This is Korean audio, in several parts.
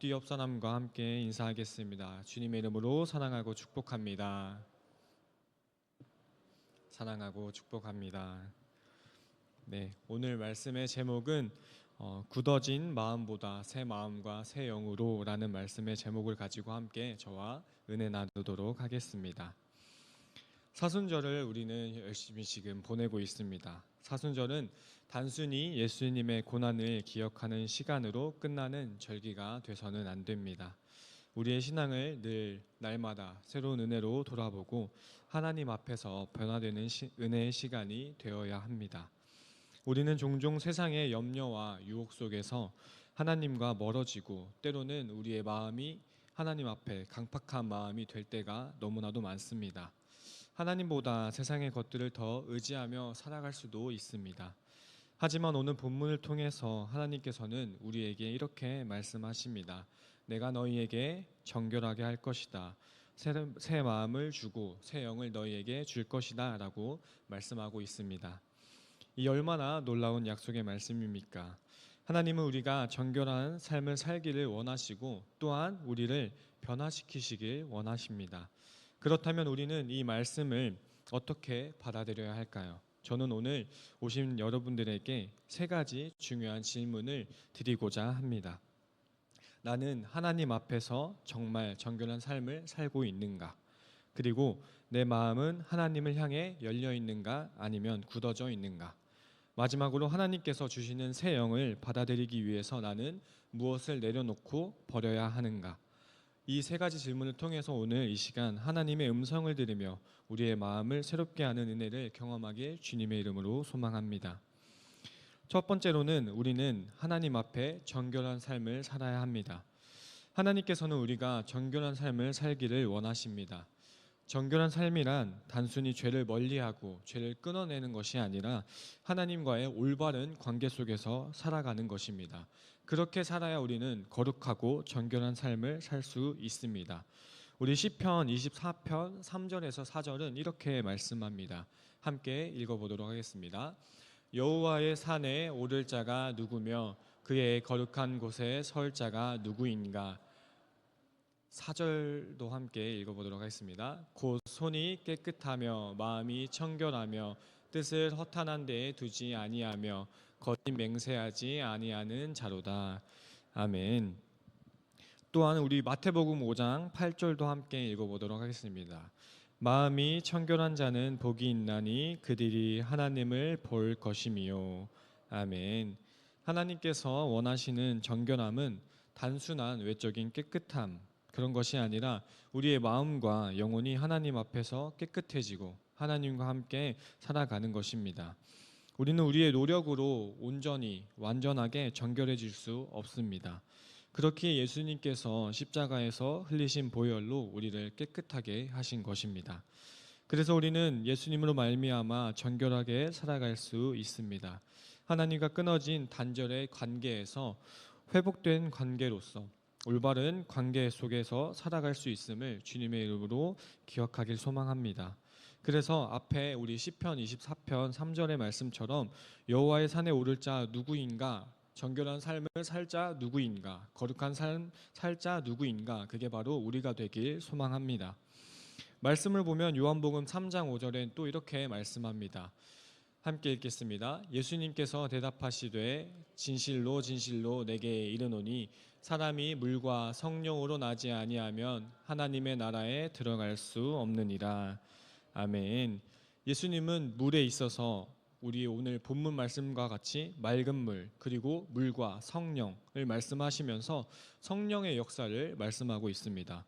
뒤옆 사람과 함께 인사하겠습니다. 주님의 이름으로 사랑하고 축복합니다. 사랑하고 축복합니다. 네, 오늘 말씀의 제목은 굳어진 마음보다 새 마음과 새 영으로 라는 말씀의 제목을 가지고 함께 저와 은혜 나누도록 하겠습니다. 사순절을 우리는 열심히 지금 보내고 있습니다. 사순절은 단순히 예수님의 고난을 기억하는 시간으로 끝나는 절기가 돼서는 안 됩니다. 우리의 신앙을 늘 날마다 새로운 은혜로 돌아보고 하나님 앞에서 변화되는 은혜의 시간이 되어야 합니다. 우리는 종종 세상의 염려와 유혹 속에서 하나님과 멀어지고 때로는 우리의 마음이 하나님 앞에 강팍한 마음이 될 때가 너무나도 많습니다. 하나님보다 세상의 것들을 더 의지하며 살아갈 수도 있습니다. 하지만 오늘 본문을 통해서 하나님께서는 우리에게 이렇게 말씀하십니다. 내가 너희에게 정결하게 할 것이다. 새 마음을 주고 새 영을 너희에게 줄 것이다 라고 말씀하고 있습니다. 이 얼마나 놀라운 약속의 말씀입니까? 하나님은 우리가 정결한 삶을 살기를 원하시고 또한 우리를 변화시키시길 원하십니다. 그렇다면 우리는 이 말씀을 어떻게 받아들여야 할까요? 저는 오늘 오신 여러분들에게 세 가지 중요한 질문을 드리고자 합니다. 나는 하나님 앞에서 정말 정결한 삶을 살고 있는가? 그리고 내 마음은 하나님을 향해 열려 있는가 아니면 굳어져 있는가? 마지막으로 하나님께서 주시는 새 영을 받아들이기 위해서 나는 무엇을 내려놓고 버려야 하는가? 이 세 가지 질문을 통해서 오늘 이 시간 하나님의 음성을 들으며 우리의 마음을 새롭게 하는 은혜를 경험하길 주님의 이름으로 소망합니다. 첫 번째로는 우리는 하나님 앞에 정결한 삶을 살아야 합니다. 하나님께서는 우리가 정결한 삶을 살기를 원하십니다. 정결한 삶이란 단순히 죄를 멀리하고 죄를 끊어내는 것이 아니라 하나님과의 올바른 관계 속에서 살아가는 것입니다. 그렇게 살아야 우리는 거룩하고 정결한 삶을 살 수 있습니다. 우리 시편 24편 3절에서 4절은 이렇게 말씀합니다. 함께 읽어보도록 하겠습니다. 여호와의 산에 오를 자가 누구며 그의 거룩한 곳에 설 자가 누구인가? 4절도 함께 읽어보도록 하겠습니다. 곧 손이 깨끗하며 마음이 청결하며 뜻을 허탄한 데에 두지 아니하며 거짓 맹세하지 아니하는 자로다. 아멘. 또한 우리 마태복음 5장 8절도 함께 읽어보도록 하겠습니다. 마음이 청결한 자는 복이 있나니 그들이 하나님을 볼 것이미요. 아멘. 하나님께서 원하시는 정결함은 단순한 외적인 깨끗함 그런 것이 아니라 우리의 마음과 영혼이 하나님 앞에서 깨끗해지고 하나님과 함께 살아가는 것입니다. 우리는 우리의 노력으로 온전히 완전하게 정결해질 수 없습니다. 그렇게 예수님께서 십자가에서 흘리신 보혈로 우리를 깨끗하게 하신 것입니다. 그래서 우리는 예수님으로 말미암아 정결하게 살아갈 수 있습니다. 하나님과 끊어진 단절의 관계에서 회복된 관계로서 올바른 관계 속에서 살아갈 수 있음을 주님의 이름으로 기억하길 소망합니다. 그래서 앞에 우리 시편 24편 3절의 말씀처럼 여호와의 산에 오를 자 누구인가? 정결한 삶을 살 자 누구인가? 거룩한 삶 살 자 누구인가? 그게 바로 우리가 되길 소망합니다. 말씀을 보면 요한복음 3장 5절엔 또 이렇게 말씀합니다. 함께 읽겠습니다. 예수님께서 대답하시되 진실로 진실로 내게 이르노니 사람이 물과 성령으로 나지 아니하면 하나님의 나라에 들어갈 수 없느니라. 아멘. 예수님은 물에 있어서 우리 오늘 본문 말씀과 같이 맑은 물 그리고 물과 성령을 말씀하시면서 성령의 역사를 말씀하고 있습니다.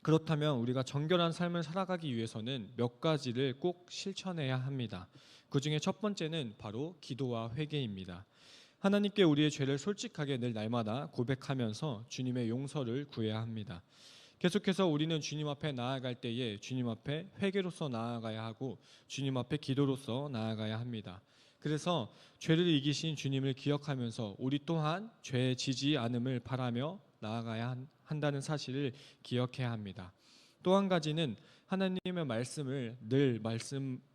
그렇다면 우리가 정결한 삶을 살아가기 위해서는 몇 가지를 꼭 실천해야 합니다. 그 중에 첫 번째는 바로 기도와 회개입니다. 하나님께 우리의 죄를 솔직하게 늘 날마다 고백하면서 주님의 용서를 구해야 합니다. 계속해서 우리는 주님 앞에 나아갈 때에 주님 앞에 회개로서 나아가야 하고 주님 앞에 기도로서 나아가야 합니다. 그래서 죄를 이기신 주님을 기억하면서 우리 또한 죄에 지지 않음을 바라며 나아가야 한다는 사실을 기억해야 합니다. 또 한 가지는 하나님의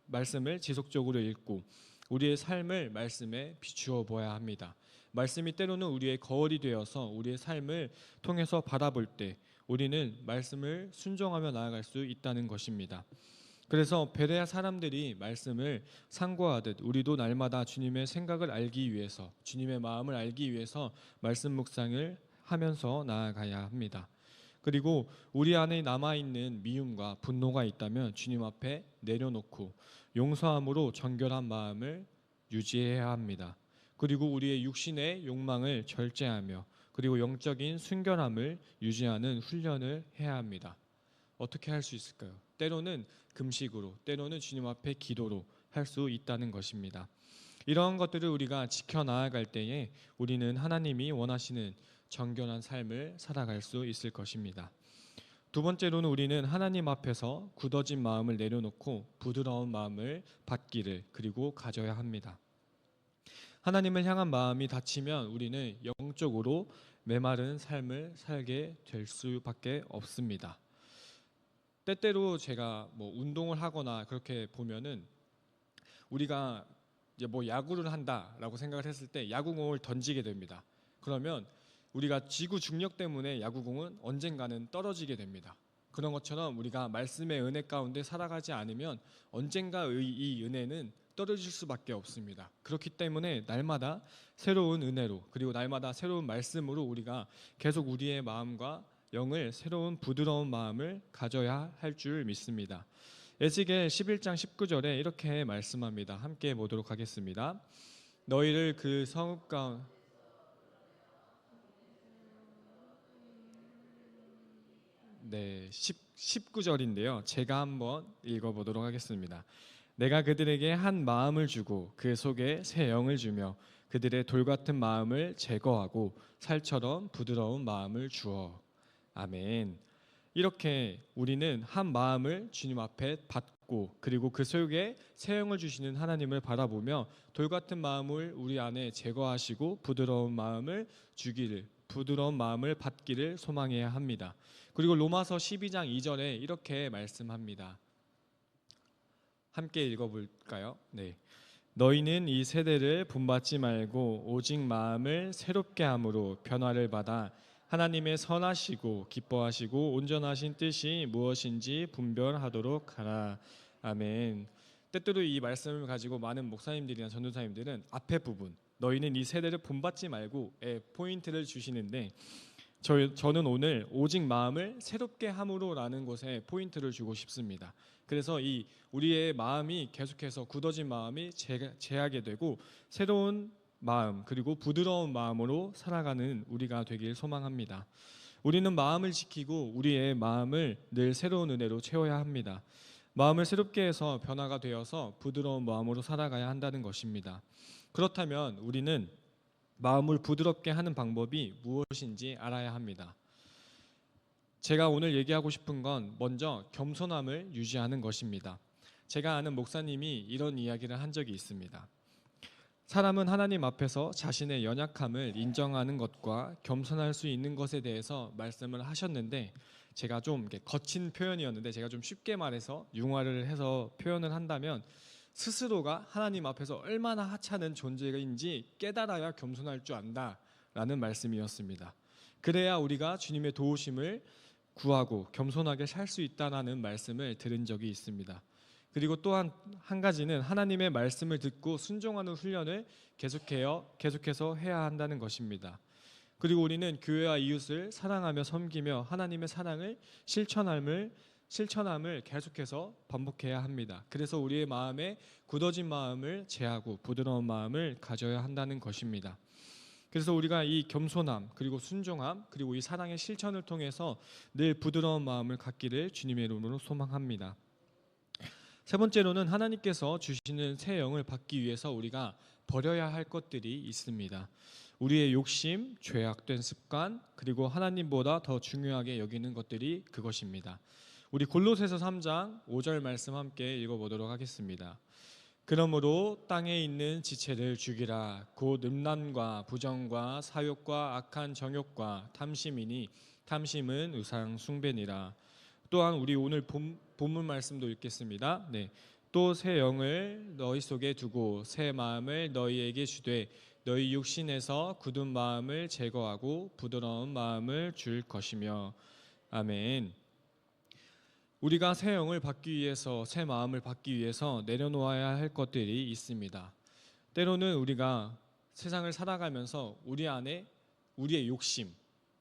말씀을 지속적으로 읽고 우리의 삶을 말씀에 비추어 보아야 합니다. 말씀이 때로는 우리의 거울이 되어서 우리의 삶을 통해서 바라볼 때 우리는 말씀을 순종하며 나아갈 수 있다는 것입니다. 그래서 베레아 사람들이 말씀을 상고하듯 우리도 날마다 주님의 생각을 알기 위해서, 주님의 마음을 알기 위해서 말씀 묵상을 하면서 나아가야 합니다. 그리고 우리 안에 남아있는 미움과 분노가 있다면 주님 앞에 내려놓고 용서함으로 정결한 마음을 유지해야 합니다. 그리고 우리의 육신의 욕망을 절제하며 그리고 영적인 순결함을 유지하는 훈련을 해야 합니다. 어떻게 할 수 있을까요? 때로는 금식으로, 때로는 주님 앞에 기도로 할 수 있다는 것입니다. 이러한 것들을 우리가 지켜나아갈 때에 우리는 하나님이 원하시는 정결한 삶을 살아갈 수 있을 것입니다. 두 번째로는 우리는 하나님 앞에서 굳어진 마음을 내려놓고 부드러운 마음을 받기를 그리고 가져야 합니다. 하나님을 향한 마음이 닫히면 우리는 영적으로 메마른 삶을 살게 될 수밖에 없습니다. 때때로 제가 운동을 하거나 그렇게 보면은 우리가 이제 야구를 한다라고 생각을 했을 때 야구공을 던지게 됩니다. 그러면 우리가 지구 중력 때문에 야구공은 언젠가는 떨어지게 됩니다. 그런 것처럼 우리가 말씀의 은혜 가운데 살아가지 않으면 언젠가 이 은혜는 떨어질 수밖에 없습니다. 그렇기 때문에 날마다 새로운 은혜로 그리고 날마다 새로운 말씀으로 우리가 계속 우리의 마음과 영을 새로운 부드러운 마음을 가져야 할 줄 믿습니다. 에스겔 11장 19절에 이렇게 말씀합니다. 함께 보도록 하겠습니다. 너희를 그 성읍 가운데 19절인데요. 제가 한번 읽어보도록 하겠습니다. 내가 그들에게 한 마음을 주고 그 속에 새 영을 주며 그들의 돌 같은 마음을 제거하고 살처럼 부드러운 마음을 주어. 아멘. 이렇게 우리는 한 마음을 주님 앞에 받고 그리고 그 속에 새 영을 주시는 하나님을 바라보며 돌 같은 마음을 우리 안에 제거하시고 부드러운 마음을 주기를, 부드러운 마음을 받기를 소망해야 합니다. 그리고 로마서 12장 2절에 이렇게 말씀합니다. 함께 읽어볼까요? 네. 너희는 이 세대를 본받지 말고 오직 마음을 새롭게 함으로 변화를 받아 하나님의 선하시고 기뻐하시고 온전하신 뜻이 무엇인지 분별하도록 하라. 아멘. 때때로 이 말씀을 가지고 많은 목사님들이나 전도사님들은 앞에 부분 너희는 이 세대를 본받지 말고 포인트를 주시는데 저는 오늘 오직 마음을 새롭게 함으로라는 것에 포인트를 주고 싶습니다. 그래서 이 우리의 마음이 계속해서 굳어진 마음이 제하게 되고 새로운 마음 그리고 부드러운 마음으로 살아가는 우리가 되길 소망합니다. 우리는 마음을 지키고 우리의 마음을 늘 새로운 은혜로 채워야 합니다. 마음을 새롭게 해서 변화가 되어서 부드러운 마음으로 살아가야 한다는 것입니다. 그렇다면 우리는 마음을 부드럽게 하는 방법이 무엇인지 알아야 합니다. 제가 오늘 얘기하고 싶은 건 먼저 겸손함을 유지하는 것입니다. 제가 아는 목사님이 이런 이야기를 한 적이 있습니다. 사람은 하나님 앞에서 자신의 연약함을 인정하는 것과 겸손할 수 있는 것에 대해서 말씀을 하셨는데 제가 좀 거친 표현이었는데 제가 좀 쉽게 말해서 융화를 해서 표현을 한다면 스스로가 하나님 앞에서 얼마나 하찮은 존재인지 깨달아야 겸손할 줄 안다라는 말씀이었습니다. 그래야 우리가 주님의 도우심을 구하고 겸손하게 살 수 있다라는 말씀을 들은 적이 있습니다. 그리고 또한 한 가지는 하나님의 말씀을 듣고 순종하는 훈련을 계속해서 해야 한다는 것입니다. 그리고 우리는 교회와 이웃을 사랑하며 섬기며 하나님의 사랑을 실천함을 계속해서 반복해야 합니다. 그래서 우리의 마음에 굳어진 마음을 제하고 부드러운 마음을 가져야 한다는 것입니다. 그래서 우리가 이 겸손함 그리고 순종함 그리고 이 사랑의 실천을 통해서 늘 부드러운 마음을 갖기를 주님의 이름으로 소망합니다. 세 번째로는 하나님께서 주시는 새 영을 받기 위해서 우리가 버려야 할 것들이 있습니다. 우리의 욕심, 죄악된 습관 그리고 하나님보다 더 중요하게 여기는 것들이 그것입니다. 우리 골로새서 3장 5절 말씀 함께 읽어보도록 하겠습니다. 그러므로 땅에 있는 지체를 죽이라. 곧 음란과 부정과 사욕과 악한 정욕과 탐심이니 탐심은 우상 숭배니라. 또한 우리 오늘 본문 말씀도 읽겠습니다. 네. 또 새 영을 너희 속에 두고 새 마음을 너희에게 주되 너희 육신에서 굳은 마음을 제거하고 부드러운 마음을 줄 것이며. 아멘. 우리가 새 영을 받기 위해서, 새 마음을 받기 위해서 내려놓아야 할 것들이 있습니다. 때로는 우리가 세상을 살아가면서 우리 안에 우리의 욕심,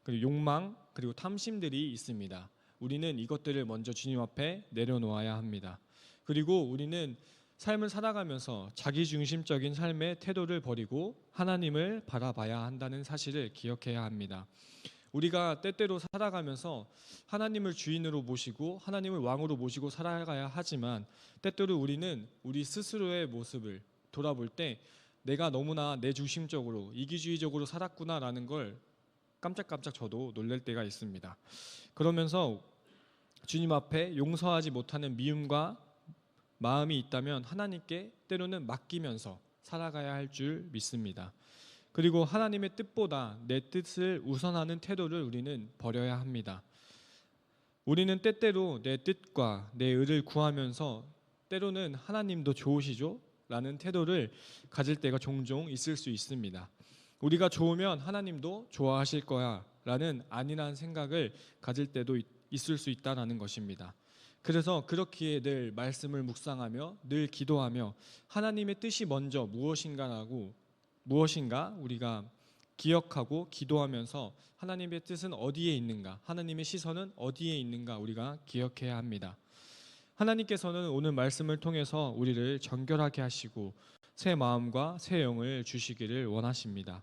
그리고 욕망, 그리고 탐심들이 있습니다. 우리는 이것들을 먼저 주님 앞에 내려놓아야 합니다. 그리고 우리는 삶을 살아가면서 자기중심적인 삶의 태도를 버리고 하나님을 바라봐야 한다는 사실을 기억해야 합니다. 우리가 때때로 살아가면서 하나님을 주인으로 모시고 하나님을 왕으로 모시고 살아가야 하지만, 때때로 우리는 우리 스스로의 모습을 돌아볼 때 내가 너무나 내 중심적으로 이기주의적으로 살았구나라는 걸 깜짝깜짝 저도 놀랄 때가 있습니다. 그러면서 주님 앞에 용서하지 못하는 미움과 마음이 있다면 하나님께 때로는 맡기면서 살아가야 할 줄 믿습니다. 그리고 하나님의 뜻보다 내 뜻을 우선하는 태도를 우리는 버려야 합니다. 우리는 때때로 내 뜻과 내 의를 구하면서 때로는 하나님도 좋으시죠? 라는 태도를 가질 때가 종종 있을 수 있습니다. 우리가 좋으면 하나님도 좋아하실 거야 라는 안일한 생각을 가질 때도 있을 수 있다는 것입니다. 그래서 그렇기에 늘 말씀을 묵상하며 늘 기도하며 하나님의 뜻이 먼저 무엇인가 우리가 기억하고 기도하면서 하나님의 뜻은 어디에 있는가, 하나님의 시선은 어디에 있는가 우리가 기억해야 합니다. 하나님께서는 오늘 말씀을 통해서 우리를 정결하게 하시고 새 마음과 새 영을 주시기를 원하십니다.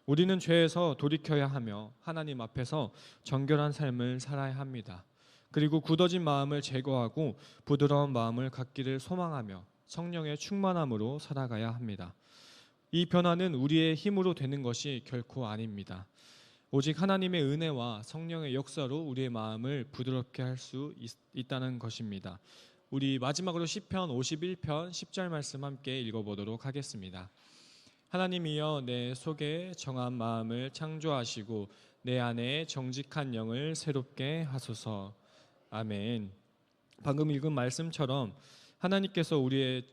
우리는 죄에서 돌이켜야 하며 하나님 앞에서 정결한 삶을 살아야 합니다. 그리고 굳어진 마음을 제거하고 부드러운 마음을 갖기를 소망하며 성령의 충만함으로 살아가야 합니다. 이 변화는 우리의 힘으로 되는 것이 결코 아닙니다. 오직 하나님의 은혜와 성령의 역사로 우리의 마음을 부드럽게 할 수 있다는 것입니다. 우리 마지막으로 시편 51편 10절 말씀 함께 읽어보도록 하겠습니다. 하나님이여 내 속에 정한 마음을 창조하시고 내 안에 정직한 영을 새롭게 하소서. 아멘. 방금 읽은 말씀처럼 하나님께서 우리의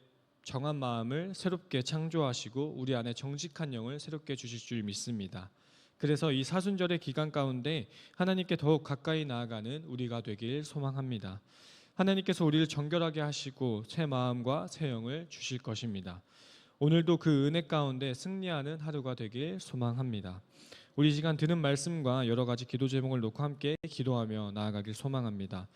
정한 마음을 새롭게 창조하시고 우리 안에 정직한 영을 새롭게 주실 줄 믿습니다. 그래서 이 사순절의 기간 가운데 하나님께 더욱 가까이 나아가는 우리가 되길 소망합니다. 하나님께서 우리를 정결하게 하시고 새 마음과 새 영을 주실 것입니다. 오늘도 그 은혜 가운데 승리하는 하루가 되길 소망합니다. 우리 시간 들은 말씀과 여러 가지 기도 제목을 놓고 함께 기도하며 나아가길 소망합니다.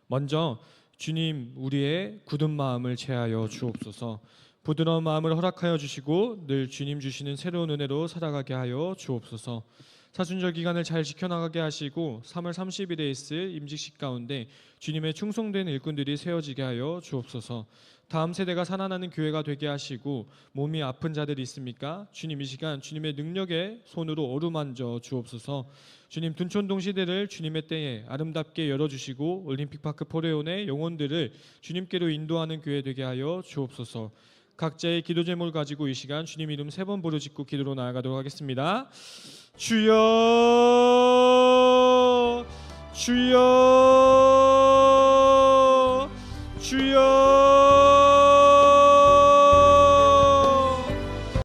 먼저 주님, 우리의 굳은 마음을 제하여 주옵소서. 부드러운 마음을 허락하여 주시고 늘 주님 주시는 새로운 은혜로 살아가게 하여 주옵소서. 사순절 기간을 잘 지켜나가게 하시고 3월 30일에 있을 임직식 가운데 주님의 충성된 일꾼들이 세워지게 하여 주옵소서. 다음 세대가 살아나는 교회가 되게 하시고 몸이 아픈 자들이 있습니까? 주님 이 시간 주님의 능력의 손으로 어루만져 주옵소서. 주님 둔촌동 시대를 주님의 때에 아름답게 열어주시고 올림픽파크 포레온의 영혼들을 주님께로 인도하는 교회 되게 하여 주옵소서. 각자의 기도 제목을 가지고 이 시간 주님 이름 3번 부르짖고 기도로 나아가도록 하겠습니다. 주여 주여